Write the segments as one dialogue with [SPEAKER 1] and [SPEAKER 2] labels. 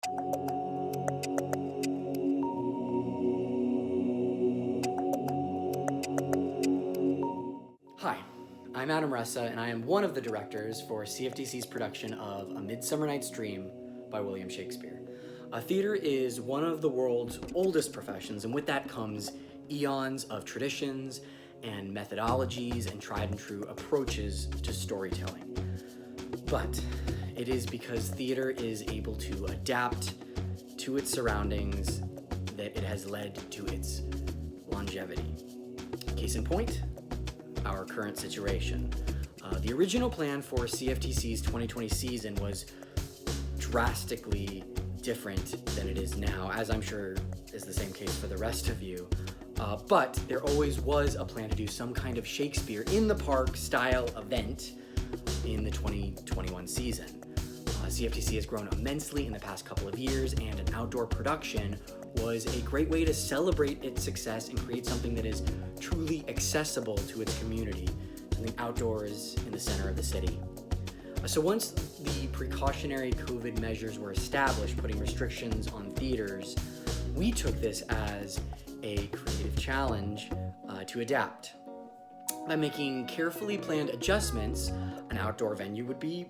[SPEAKER 1] Hi, I'm Adam Ressa, and I am one of the directors for CFTC's production of A Midsummer Night's Dream by William Shakespeare. Theater is one of the world's oldest professions, and with that comes eons of traditions and methodologies and tried and true approaches to storytelling. But it is because theater is able to adapt to its surroundings that it has led to its longevity. Case in point, our current situation. The original plan for CFTC's 2020 season was drastically different than it is now, as I'm sure is the same case for the rest of you. But there always was a plan to do some kind of Shakespeare in the park style event in the 2021 season. CFTC has grown immensely in the past couple of years, and an outdoor production was a great way to celebrate its success and create something that is truly accessible to its community, something outdoors in the center of the city. So once the precautionary COVID measures were established, putting restrictions on theaters, we took this as a creative challenge to adapt. By making carefully planned adjustments, an outdoor venue would be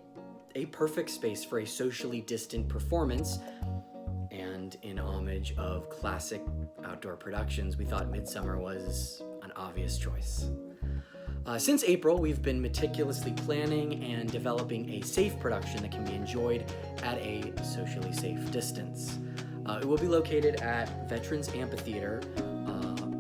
[SPEAKER 1] a perfect space for a socially distant performance. And in homage of classic outdoor productions, we thought Midsummer was an obvious choice. Since April, we've been meticulously planning and developing a safe production that can be enjoyed at a socially safe distance. It will be located at Veterans Amphitheater,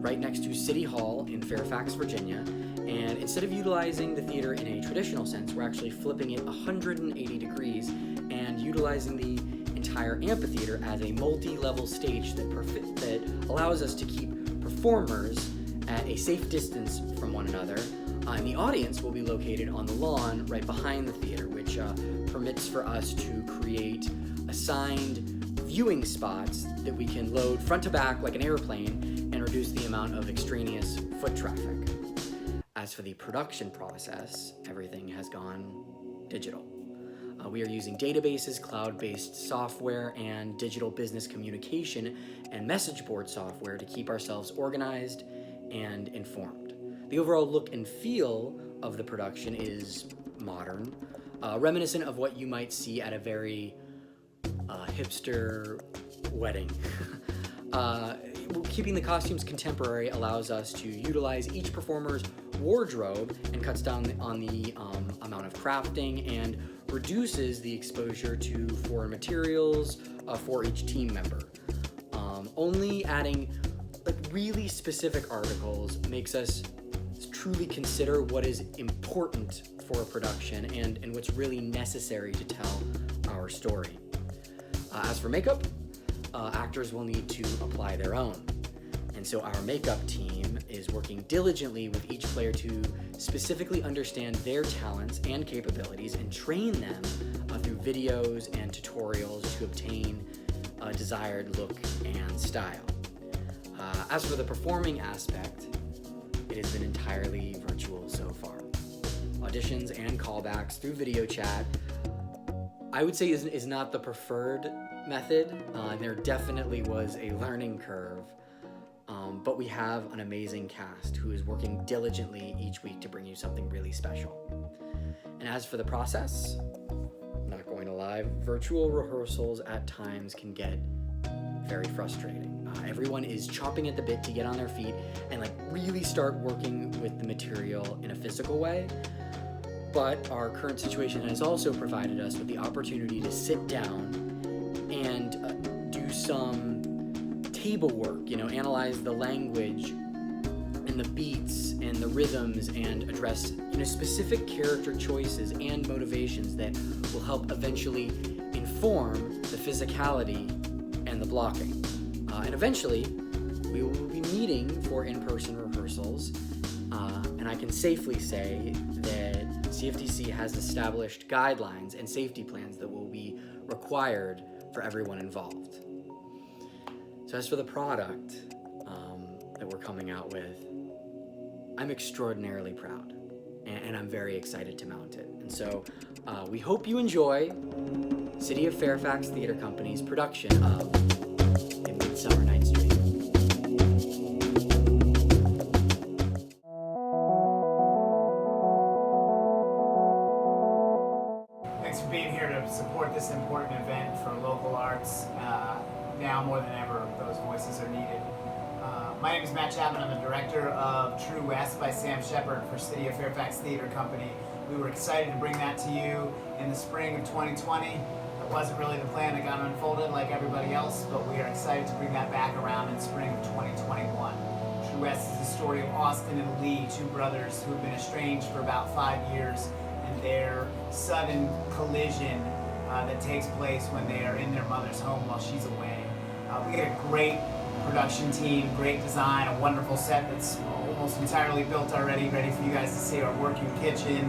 [SPEAKER 1] right next to City Hall in Fairfax, Virginia. And instead of utilizing the theater in a traditional sense, we're actually flipping it 180 degrees and utilizing the entire amphitheater as a multi-level stage that allows us to keep performers at a safe distance from one another. And the audience will be located on the lawn right behind the theater, which permits for us to create assigned viewing spots that we can load front to back like an airplane and reduce the amount of extraneous foot traffic. As for the production process, everything has gone digital. We are using databases, cloud-based software, and digital business communication and message board software to keep ourselves organized and informed. The overall look and feel of the production is modern, reminiscent of what you might see at a very hipster wedding. Keeping the costumes contemporary allows us to utilize each performer's wardrobe and cuts down on the amount of crafting and reduces the exposure to foreign materials for each team member. Only adding really specific articles makes us truly consider what is important for a production and what's really necessary to tell our story. As for makeup, actors will need to apply their own. And so our makeup team is working diligently with each player to specifically understand their talents and capabilities and train them through videos and tutorials to obtain a desired look and style. As for the performing aspect, it has been entirely virtual so far. Auditions and callbacks through video chat, I would say is not the preferred method. There definitely was a learning curve. But we have an amazing cast who is working diligently each week to bring you something really special. And as for the process, not going to lie, virtual rehearsals at times can get very frustrating. Everyone is chomping at the bit to get on their feet and really start working with the material in a physical way. But our current situation has also provided us with the opportunity to sit down and do some table work, analyze the language and the beats and the rhythms and address specific character choices and motivations that will help eventually inform the physicality and the blocking. And eventually, we will be meeting for in-person rehearsals, and I can safely say that CFTC has established guidelines and safety plans that will be required for everyone involved. So as for the product that we're coming out with, I'm extraordinarily proud, and I'm very excited to mount it. And so we hope you enjoy City of Fairfax Theater Company's production of A Midsummer Night's Dream.
[SPEAKER 2] Thanks for being here to support this important event for local arts. Now more than ever, those voices are needed. My name is Matt Chapman. I'm the director of True West by Sam Shepard for City of Fairfax Theater Company. We were excited to bring that to you in the spring of 2020. That wasn't really the plan that got unfolded like everybody else, but we are excited to bring that back around in spring of 2021. True West is the story of Austin and Lee, two brothers who have been estranged for about 5 years, and their sudden collision that takes place when they are in their mother's home while she's away. We get a great production team, great design, a wonderful set that's almost entirely built already, ready for you guys to see our working kitchen.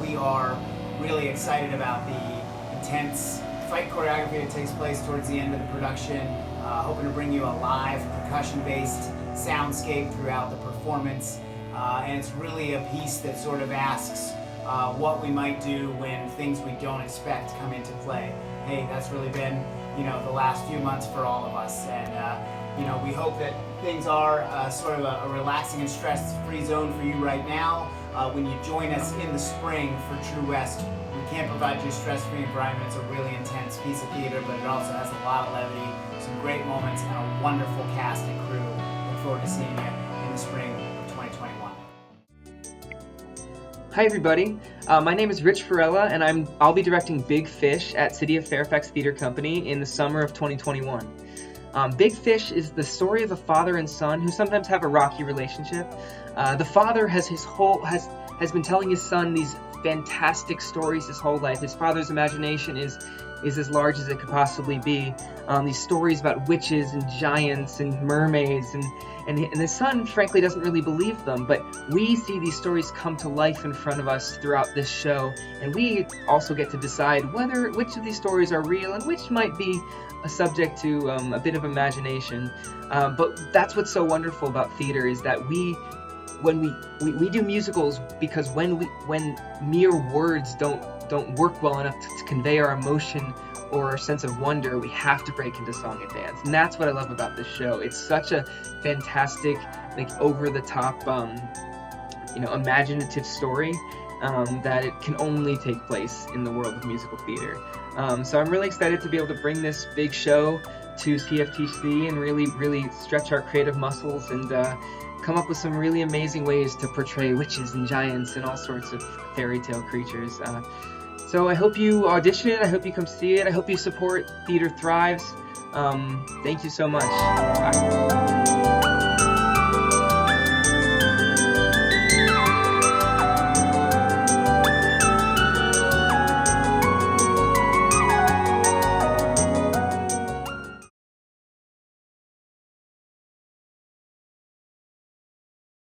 [SPEAKER 2] We are really excited about the intense fight choreography that takes place towards the end of the production, hoping to bring you a live percussion-based soundscape throughout the performance, and it's really a piece that sort of asks what we might do when things we don't expect come into play. Hey, that's really been, the last few months for all of us, and we hope that things are sort of a relaxing and stress-free zone for you right now. When you join us in the spring for True West, we can't provide you a stress-free environment. It's a really intense piece of theater, but it also has a lot of levity, some great moments, and a wonderful cast and crew. Look forward to seeing you in the spring of 2021.
[SPEAKER 3] Hi everybody, my name is Rich Farella, and I'll be directing Big Fish at City of Fairfax Theater Company in the summer of 2021. Big Fish is the story of a father and son who sometimes have a rocky relationship. The father has been telling his son these fantastic stories his whole life. His father's imagination is as large as it could possibly be. These stories about witches and giants and mermaids, and his son frankly doesn't really believe them, but we see these stories come to life in front of us throughout this show, and we also get to decide which of these stories are real and which might be a subject to a bit of imagination. But that's what's so wonderful about theater, is that when we do musicals, because when mere words don't work well enough to convey our emotion or our sense of wonder, we have to break into song and dance. And that's what I love about this show. It's such a fantastic, over-the-top, imaginative story that it can only take place in the world of musical theater. So I'm really excited to be able to bring this big show to CFTC and really stretch our creative muscles and come up with some really amazing ways to portray witches and giants and all sorts of fairy tale creatures. So I hope you audition it, I hope you come see it, I hope you support Theater Thrives. Thank you so much. Bye.